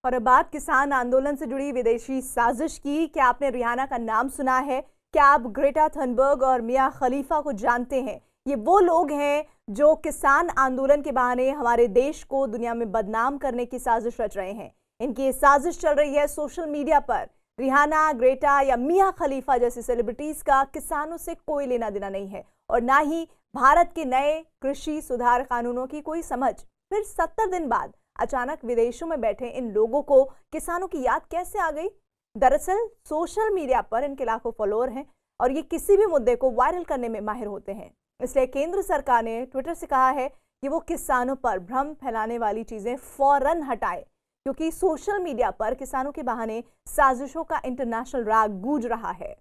और अब बात किसान आंदोलन से जुड़ी विदेशी साजिश की। क्या आपने रिहाना का नाम सुना है? क्या आप ग्रेटा थनबर्ग और मिया खलीफा को जानते हैं? ये वो लोग हैं जो किसान आंदोलन के बहाने हमारे देश को दुनिया में बदनाम करने की साजिश रच रहे हैं। इनकी ये साजिश चल रही है सोशल मीडिया पर। रिहाना, ग्रेटा या मिया खलीफा जैसी सेलिब्रिटीज का किसानों से कोई लेना देना नहीं है और ना ही भारत के नए कृषि सुधार कानूनों की कोई समझ। फिर 70 दिन बाद अचानक विदेशों में बैठे इन लोगों को किसानों की याद कैसे आ गई? दरअसल सोशल मीडिया पर इनके लाखों फॉलोअर हैं और ये किसी भी मुद्दे को वायरल करने में माहिर होते हैं। इसलिए केंद्र सरकार ने ट्विटर से कहा है कि वो किसानों पर भ्रम फैलाने वाली चीजें फौरन हटाए, क्योंकि सोशल मीडिया पर किसानों के बहाने साजिशों का इंटरनेशनल राग गूंज रहा है।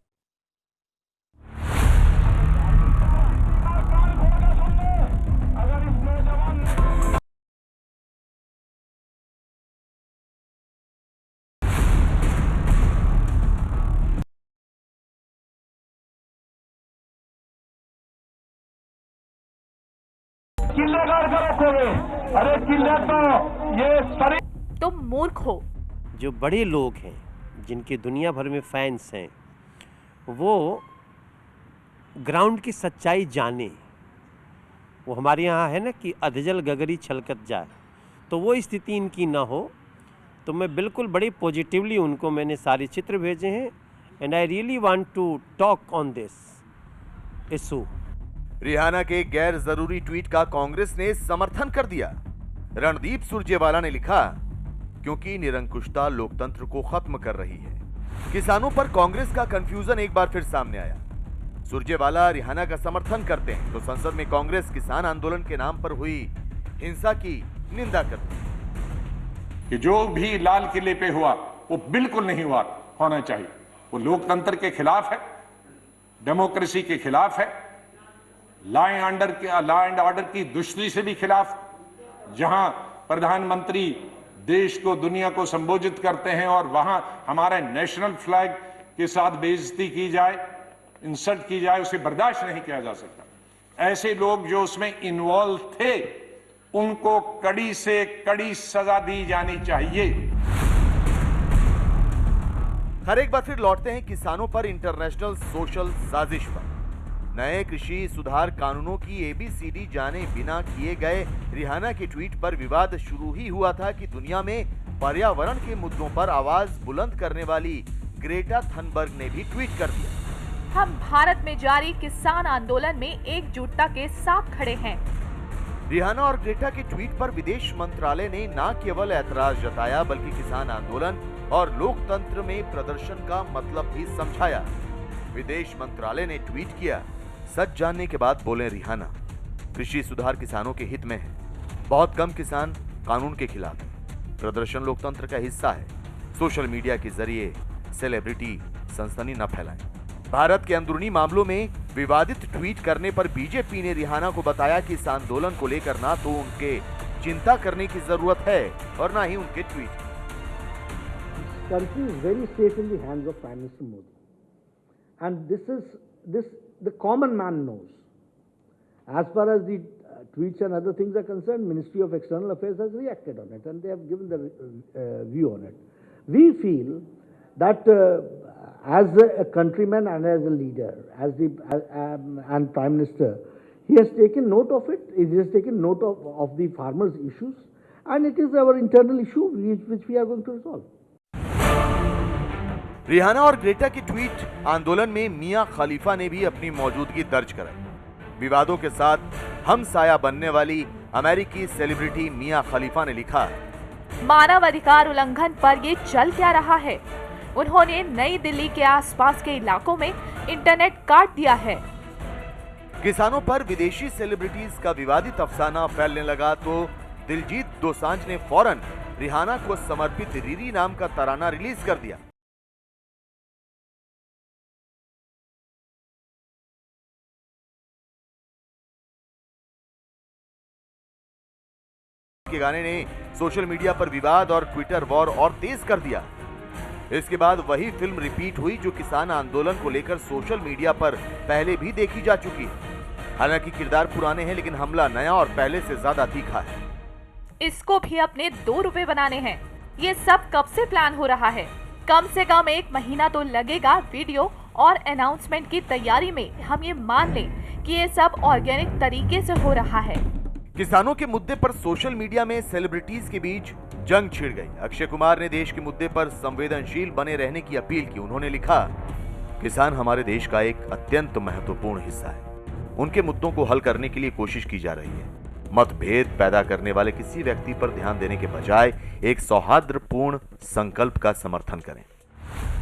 अरे किले तो ये तुम मूर्ख हो। जो बड़े लोग हैं जिनके दुनिया भर में फैंस हैं, वो ग्राउंड की सच्चाई जाने। वो हमारे यहाँ है ना कि अधजल गगरी छलकत जाए, तो वो स्थिति इनकी ना हो। तो मैं बिल्कुल बड़ी पॉजिटिवली उनको मैंने सारे चित्र भेजे हैं and I really want to talk on this issue. Rihanna के गैर जरूरी ट्वीट का कांग्रेस ने समर्थन कर दिया। रणदीप सुरजेवाला ने लिखा, क्योंकि निरंकुशता लोकतंत्र को खत्म कर रही है। किसानों पर कांग्रेस का कंफ्यूजन एक बार फिर सामने आया। सुरजेवाला रिहाना का समर्थन करते हैं तो संसद में कांग्रेस किसान आंदोलन के नाम पर हुई हिंसा की निंदा करती है। कि जो भी लाल किले पे हुआ वो बिल्कुल नहीं होना चाहिए। वो लोकतंत्र के खिलाफ है, डेमोक्रेसी के खिलाफ है, लॉ एंड ऑर्डर की दुश्मनी से भी खिलाफ। जहां प्रधानमंत्री देश को, दुनिया को संबोधित करते हैं और वहां हमारे नेशनल फ्लैग के साथ बेइज्जती की जाए, इंसल्ट की जाए, उसे बर्दाश्त नहीं किया जा सकता। ऐसे लोग जो उसमें इन्वॉल्व थे उनको कड़ी से कड़ी सजा दी जानी चाहिए। हर एक बार फिर लौटते हैं किसानों पर इंटरनेशनल सोशल साजिश पर। नए कृषि सुधार कानूनों की एबीसीडी जाने बिना किए गए रिहाना के ट्वीट पर विवाद शुरू ही हुआ था कि दुनिया में पर्यावरण के मुद्दों पर आवाज बुलंद करने वाली ग्रेटा थनबर्ग ने भी ट्वीट कर दिया, हम भारत में जारी किसान आंदोलन में एकजुटता के साथ खड़े हैं। रिहाना और ग्रेटा के ट्वीट पर विदेश मंत्रालय ने न केवल ऐतराज जताया बल्कि किसान आंदोलन और लोकतंत्र में प्रदर्शन का मतलब भी समझाया। विदेश मंत्रालय ने ट्वीट किया, सच जानने के बाद बोले रिहाना, कृषि सुधार किसानों के हित में है। बहुत कम किसान कानून के खिलाफ है। प्रदर्शन लोकतंत्र का हिस्सा है। सोशल मीडिया के जरिए सेलिब्रिटी सनसनी न फैलाएं। भारत के अंदरूनी मामलों में विवादित ट्वीट करने पर बीजेपी ने रिहाना को बताया कि इस आंदोलन को लेकर ना तो उनके चिंता करने की जरूरत है और ना ही उनके tweet. Country is very safe in the hands of Prime Minister Modi, and the common man knows. As far as the tweets and other things are concerned, Ministry of External Affairs has reacted on it and they have given their view on it. We feel that as a countryman and as a leader, and Prime Minister, he has taken note of it. He has taken note of the farmers' issues, and it is our internal issue which we are going to resolve. Rihanna और Greta की tweet आंदोलन में मिया खलीफा ने भी अपनी मौजूदगी दर्ज कराई। विवादों के साथ हमसाया बनने वाली अमेरिकी सेलिब्रिटी मिया खलीफा ने लिखा, मानव अधिकार उल्लंघन पर ये चल क्या रहा है? उन्होंने नई दिल्ली के आसपास के इलाकों में इंटरनेट काट दिया है। किसानों पर विदेशी सेलिब्रिटीज का विवादित अफसाना फैलने लगा तो दिलजीत दोसांझ ने फौरन रिहाना को समर्पित रीरी नाम का तराना रिलीज कर दिया। के गाने ने सोशल मीडिया पर विवाद और ट्विटर वॉर और तेज कर दिया। इसके बाद वही फिल्म रिपीट हुई जो किसान आंदोलन को लेकर सोशल मीडिया पर पहले भी देखी जा चुकी है। हालांकि किरदार पुराने हैं लेकिन हमला नया और पहले से ज्यादा तीखा है। इसको भी अपने 2 रुपए बनाने हैं। ये सब कब से प्लान हो रहा है? कम से कम 1 महीना तो लगेगा वीडियो और अनाउंसमेंट की तैयारी में। हम ये मान लें कि ये सब ऑर्गेनिक तरीके से हो रहा है। किसानों के मुद्दे पर सोशल मीडिया में सेलिब्रिटीज के बीच जंग छिड़ गई। अक्षय कुमार ने देश के मुद्दे पर संवेदनशील बने रहने की अपील की। उन्होंने लिखा, किसान हमारे देश का एक अत्यंत महत्वपूर्ण हिस्सा है। उनके मुद्दों को हल करने के लिए कोशिश की जा रही है। मतभेद पैदा करने वाले किसी व्यक्ति पर ध्यान देने के बजाय एक सौहार्दपूर्ण संकल्प का समर्थन करें।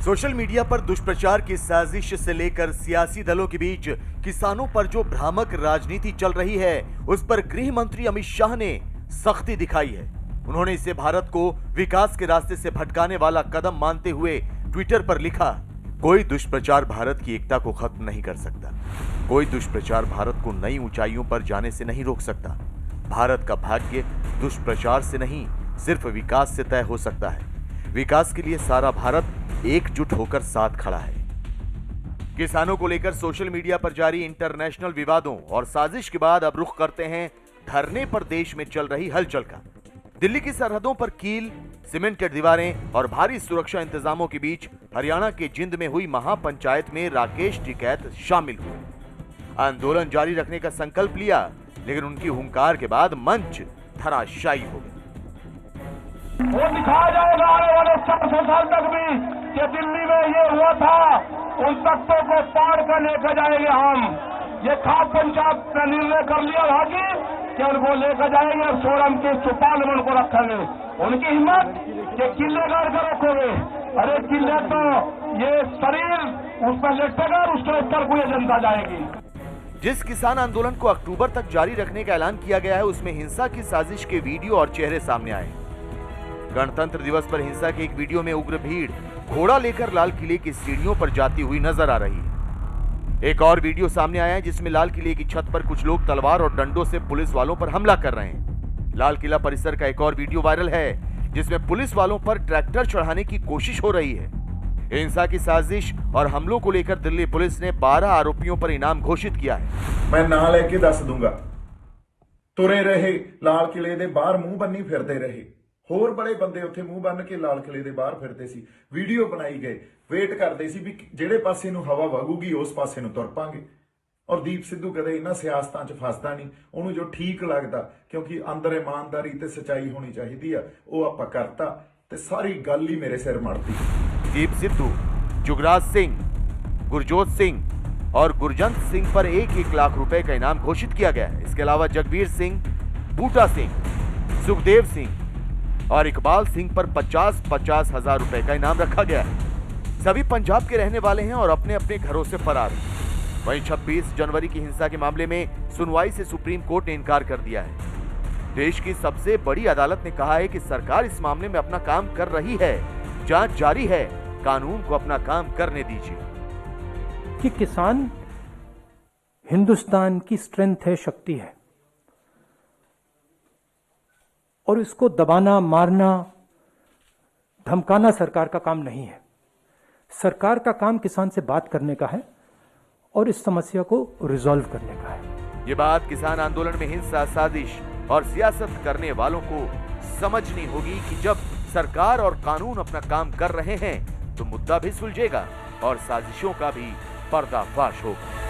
सोशल मीडिया पर दुष्प्रचार की साजिश से लेकर सियासी दलों के बीच किसानों पर जो भ्रामक राजनीति चल रही है, उस पर गृह मंत्री अमित शाह ने सख्ती दिखाई है। उन्होंने इसे भारत को विकास के रास्ते से भटकाने वाला कदम मानते हुए ट्विटर पर लिखा, कोई दुष्प्रचार भारत की एकता को खत्म नहीं कर सकता। कोई दुष्प्रचार भारत को नई ऊंचाइयों पर जाने से नहीं रोक सकता। भारत का भाग्य दुष्प्रचार से नहीं, सिर्फ विकास से तय हो सकता है। विकास के लिए सारा भारत एकजुट होकर साथ खड़ा है। किसानों को लेकर सोशल मीडिया पर जारी इंटरनेशनल विवादों और साजिश के बाद अब रुख करते हैं धरने पर देश में चल रही हलचल का। दिल्ली की सरहदों पर कील, सीमेंटेड दीवारें और भारी सुरक्षा इंतजामों के बीच हरियाणा के जिंद में हुई महापंचायत में राकेश टिकैत शामिल हुए। आंदोलन जारी रखने का संकल्प लिया, लेकिन उनकी हुंकार के बाद मंच धराशायी हो गया। वो दिखाया जाएगा आने वाले 400 साल तक भी कि दिल्ली में ये हुआ था। उन तख्तों को पाड़ कर लेकर जाएंगे हम। ये खाप पंचायत ने निर्णय कर लिया था कि उनको लेकर जाएंगे और सोरम के चौपाल में उनको रखेंगे। उनकी हिम्मत कि किले गाड़ कर रखोगे। अरे किले तो ये शरीर उस पर लेटेगा और उसके ऊपर पूरी जनता जाएगी। जिस किसान आंदोलन को अक्टूबर तक जारी रखने का ऐलान किया गया है, उसमें हिंसा की साजिश के वीडियो और चेहरे सामने आए। गणतंत्र दिवस पर हिंसा के एक वीडियो में उग्र भीड़ घोड़ा लेकर लाल किले की सीढ़ियों पर जाती हुई नजर आ रही है। एक और वीडियो सामने आया है जिसमें लाल किले की छत पर कुछ लोग तलवार और डंडों से पुलिस वालों पर हमला कर रहे हैं। लाल किला परिसर का एक और वीडियो वायरल है जिसमें पुलिस वालों पर ट्रैक्टर चढ़ाने की कोशिश हो रही है। हिंसा की साजिश और हमलों को लेकर दिल्ली पुलिस ने 12 आरोपियों पर इनाम घोषित किया है। मैं ना लेके दस दूंगा। तुरे रहे लाल किले दे बाहर मुंह बन्नी फिरते रहे। होर बड़े बंदे उत्थे मुंह बन के लाल किले दे बाहर फिरते सी। वीडियो बनाई गए, वेट करते सी भी ਜਿਹੜੇ ਪਾਸੇ ਨੂੰ ਹਵਾ ਵਗੂਗੀ ਉਸ ਪਾਸੇ ਨੂੰ ਤੁਰ ਪਾਂਗੇ। ਔਰ ਦੀਪ ਸਿੱਧੂ ਕਦੇ ਇਹਨਾਂ ਸਿਆਸਤਾਂ 'ਚ ਫਸਦਾ ਨਹੀਂ। ਉਹਨੂੰ ਜੋ ਠੀਕ ਲੱਗਦਾ, ਕਿਉਂਕਿ ਅੰਦਰ ਇਮਾਨਦਾਰੀ ਤੇ ਸਚਾਈ ਹੋਣੀ ਚਾਹੀਦੀ ਆ, ਉਹ ਆਪਾਂ ਕਰਤਾ ਤੇ ਸਾਰੀ ਗੱਲ ਹੀ ਮੇਰੇ ਸਿਰ ਮੜਦੀ। दीप सिद्धू, जुगराज सिंह, गुरजोत सिंह और गुरजंत सिंह पर 1-1 लाख रुपए का इनाम घोषित किया गया है। इसके अलावा जगबीर सिंह, बूटा सिंह, सुखदेव सिंह और इकबाल सिंह पर 50-50 हजार रुपए का इनाम रखा गया है। सभी पंजाब के रहने वाले हैं और अपने अपने घरों से फरार हैं। वहीं 26 जनवरी की हिंसा के मामले में सुनवाई से सुप्रीम कोर्ट ने इनकार कर दिया है। देश की सबसे बड़ी अदालत ने कहा है कि सरकार इस मामले में अपना काम कर रही है, जांच जारी है, कानून को अपना काम करने दीजिए। कि किसान हिंदुस्तान की स्ट्रेंथ है, शक्ति है, और इसको दबाना, मारना, धमकाना सरकार का काम नहीं है। सरकार का काम किसान से बात करने का है और इस समस्या को रिजॉल्व करने का है। ये बात किसान आंदोलन में हिंसा, साजिश और सियासत करने वालों को समझनी होगी कि जब सरकार और कानून अपना काम कर रहे हैं तो मुद्दा भी सुलझेगा और साजिशों का भी पर्दाफाश होगा।